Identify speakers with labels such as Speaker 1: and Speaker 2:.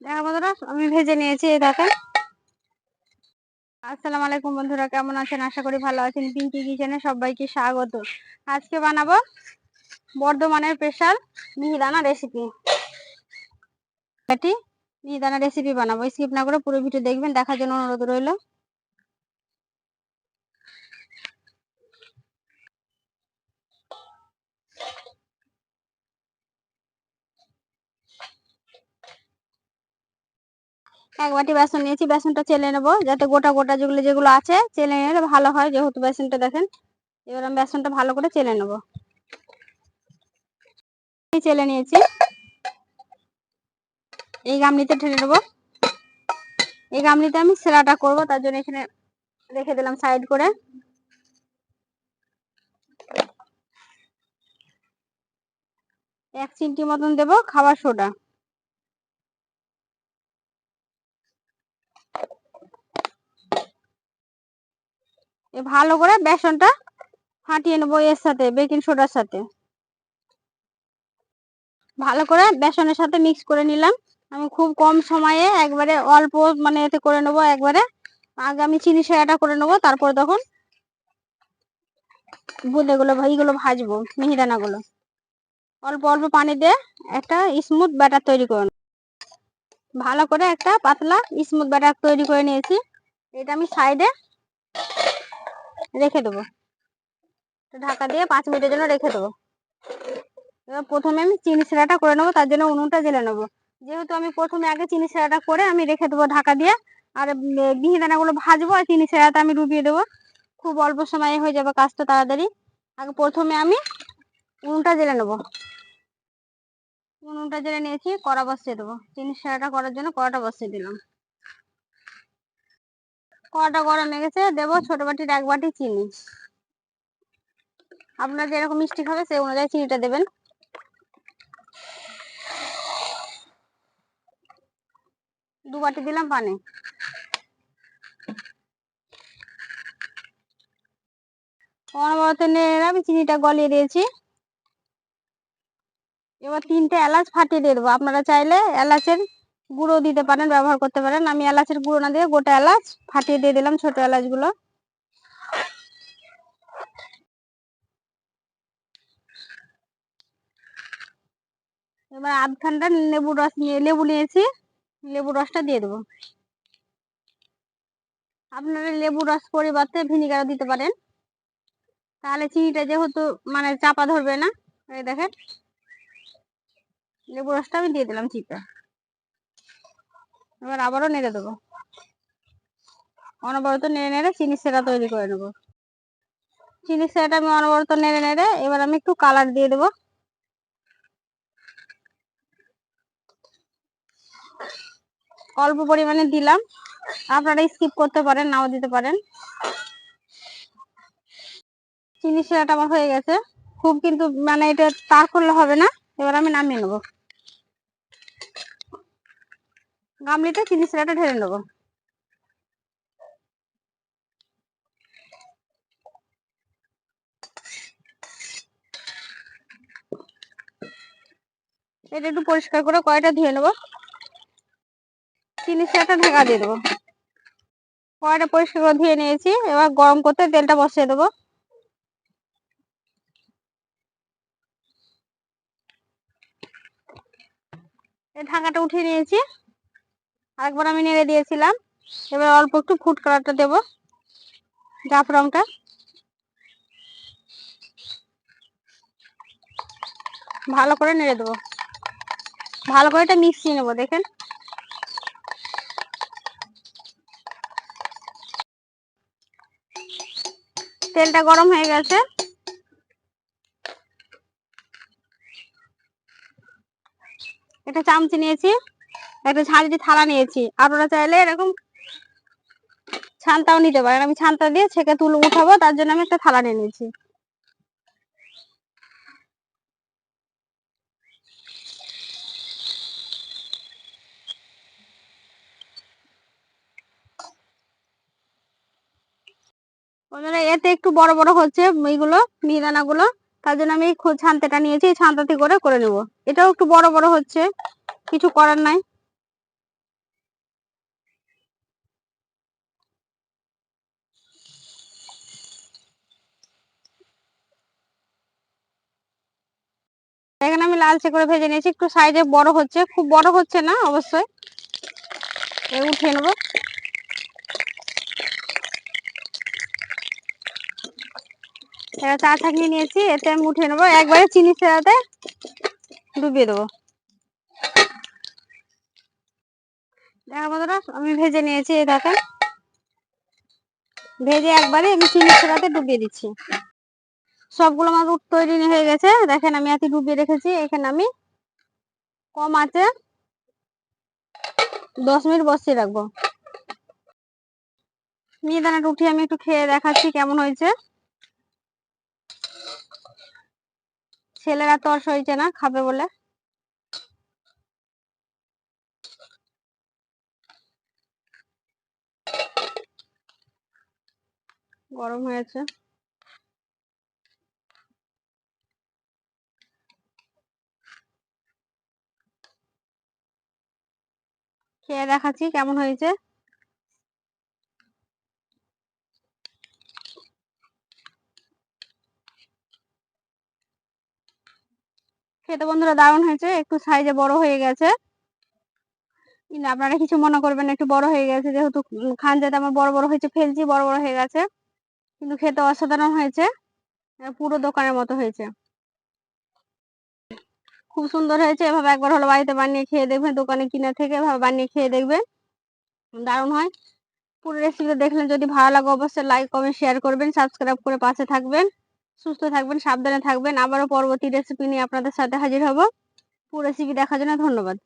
Speaker 1: দেখো বন্ধুরা, আমি ভেজে নিয়েছি, এই দেখেন। আসসালামু আলাইকুম বন্ধুরা, কেমন আছেন? আশা করি ভালো আছেন। পিঙ্কি কিচেনে সবাইকে স্বাগত। আজকে বানাবো বর্ধমানের স্পেশাল মিহিদানা রেসিপি। এটি মিহিদানা রেসিপি বানাবো, স্কিপ না করে পুরো ভিডিও দেখবেন, দেখার জন্য অনুরোধ রইল। এক বাটি বেসন নিয়েছি, বেসনটা চেলে নেবো যাতে গোটা গোটা যেগুলো যেগুলো আছে চেলে নিলে ভালো হয়, যেহেতু বেসনটা দেখেন। এবার আমি বেসনটা ভালো করে চেলে নেবো। চেলে নিয়েছি, এই গামলিতে ঢেলে নেবো। এই গামলিতে আমি সেলাটা করবো, তার জন্য এখানে রেখে দিলাম সাইড করে। 1 চিমটি মতন দেবো খাবার সোডা। ভালো করে বেসনটা ফাটিয়ে নেবো এর সাথে, বেকিং সোডার সাথে। ভালো করে বেসনের সাথে মিক্স করে নিলাম। আমি খুব কম সময়ে একবারে অল্প মানে এতে করে নেবো একবারে। আগে আমি চিনি সেরাটা করে নেবো, তারপর তখন বুঁদেগুলো এইগুলো ভাজবো, মিহিদানাগুলো। অল্প অল্প পানি দিয়ে একটা স্মুথ ব্যাটার তৈরি করে নেবো। ভালো করে একটা পাতলা স্মুথ ব্যাটার তৈরি করে নিয়েছি। এটা আমি সাইডে রেখে দেবো, ঢাকা দিয়ে 5 মিনিটের জন্য রেখে দেবো। এবার প্রথমে আমি চিনি শিরাটা করে নেবো, তার জন্য উনুনটা জ্বেলে নেবো। যেহেতু আমি প্রথমে আগে চিনি শিরাটা করে আমি রেখে দেবো ঢাকা দিয়ে, আর মিহিদানাগুলো ভাজবো আর চিনি শিরাটা আমি ডুবিয়ে দেবো। খুব অল্প সময়ে হয়ে যাবে কাজটা তাড়াতাড়ি। আগে প্রথমে আমি উনুনটা জ্বেলে নেবো। উনুনটা জ্বেলে নিয়েছি, কড়া বসিয়ে দেবো। চিনি শিরাটা করার জন্য কড়াটা বসিয়ে দিলাম। কড়াটা গরম হয়ে গেছে, দেবো ছোট বাটির 1 বাটি চিনি। আপনার যেরকম মিষ্টি খাবে সেই অনুযায়ী চিনিটা দেবেন। 2 বাটি দিলাম পানি। অনবরত নেড়ে আমি চিনিটা গলিয়ে দিয়েছি। এবার 3টে এলাচ ফাটিয়ে দিয়ে দেবো। আপনারা চাইলে এলাচের গুঁড়ো দিতে পারেন, ব্যবহার করতে পারেন। আমি এলাচের গুঁড়ো না দিয়ে গোটা এলাচ ফাটিয়ে দিয়ে দিলাম, ছোট এলাচগুলো। এবার আধখানটা লেবু রস লেবু নিয়েছি, লেবু রসটা দিয়ে দেবো। আপনারা লেবু রস পরিবর্তে ভিনিগারও দিতে পারেন, তাহলে চিনিটা যেহেতু মানে চাপা ধরবে না। এই দেখেন, লেবু রসটা আমি দিয়ে দিলাম চিপে। এবার আবারও নেড়ে দেবো। অনবরত নেড়ে নেড়ে চিনি সেরা তৈরি করে নেবো। চিনি সেরাটা আমি অনবরত নেড়ে নেড়ে এবার আমি একটু কালার দিয়ে দেবো। অল্প পরিমাণে দিলাম, আপনারা স্কিপ করতে পারেন, নাও দিতে পারেন। চিনি শিরাটা আমার হয়ে গেছে, খুব কিন্তু মানে এটা তার করলে হবে না। এবার আমি নামিয়ে নেবো, গামলিতে চিনি শিরাটা ঢেলে নেবো। এটা একটু পরিষ্কার করে কড়াইটা ধুয়ে নেবো। চিনি শিরাটা ঢাকা দিয়ে দেবো। কড়াইটা পরিষ্কার করে ধুয়ে নিয়েছি, এবার গরম করতে তেলটা বসিয়ে দেবো। এই ঢাকাটা উঠিয়ে নিয়েছি, আরেকবার আমি নেড়ে দিয়েছিলাম। এবার অল্প একটু ফুড কালারটা দেবো, জাফরানটা। ভালো করে নেড়ে দেবো, ভালো করে এটা মিশিয়ে নেবো। দেখেন, তেলটা গরম হয়ে গেছে। একটা চামচ নিয়েছি, একটা ঝাঁঝরি থালা নিয়েছি। আপনারা চাইলে এরকম ছানটাও নিতে পারেন। আমি ছানটা দিয়ে ছেঁকে তুলে উঠাবো, তার জন্য আমি একটা থালা নিয়ে নিয়েছি। বন্ধুরা, এতে একটু বড় বড় হচ্ছে এইগুলো মিহিদানা গুলো, তার জন্য আমি ছানতেটা নিয়েছি, এই ছানতাতে করে করে নেবো। এটাও একটু বড় বড় হচ্ছে, কিছু করার নাই। লালচে করে ভেজে নিয়েছি, একটু সাইজে বড় হচ্ছে, খুব বড় হচ্ছে না অবশ্যই। উঠিয়ে নেবো। চা ছাঁকিয়ে নিয়েছি, এতে আমি উঠিয়ে নেবো, একবারে চিনি ছাড়াতে ডুবিয়ে দেবো। দেখো বন্ধুরা, আমি ভেজে নিয়েছি, এই দেখেন ভেজে একবারে আমি চিনি ছাড়াতে ডুবিয়ে দিচ্ছি। সবগুলো আমার তৈরি হয়ে গেছে, দেখেন আমি এত ডুবিয়ে রেখেছি। এখানে আমি কম আছে 10 মিনিট বসিয়ে রাখবো। মিহিদানাটা উঠিয়ে আমি একটু খেয়ে দেখাচ্ছি কেমন হয়েছে। ছেলেরা তো আর সইছে না খাবে বলে। গরম হয়েছে। খেয়ে দেখাচ্ছি কেমন হয়েছে। খেতে বন্ধুরা দারুণ হয়েছে, একটু সাইজে বড় হয়ে গেছে, কিন্তু আপনারা কিছু মনে করবেন না, একটু বড় হয়ে গেছে যেহেতু খান যাতে আমার বড় বড় হয়েছে ফেলছি, বড় বড় হয়ে গেছে, কিন্তু খেতে অসাধারণ হয়েছে, পুরো দোকানের মতো হয়েছে, খুব সুন্দর হয়েছে। এভাবে একবার হলো বাড়িতে বানিয়ে খেয়ে দেখবেন, দোকানে কিনা থেকে এভাবে বানিয়ে খেয়ে দেখবেন, দারুণ হয়। পুরো রেসিপি দেখলেন, যদি ভালো লাগে অবশ্যই লাইক কমেন্ট শেয়ার করবেন, সাবস্ক্রাইব করে পাশে থাকবেন। সুস্থ থাকবেন, সাবধানে থাকবেন। আবারও পরবর্তী রেসিপি নিয়ে আপনাদের সাথে হাজির হব। পুরো রেসিপি দেখার জন্য ধন্যবাদ।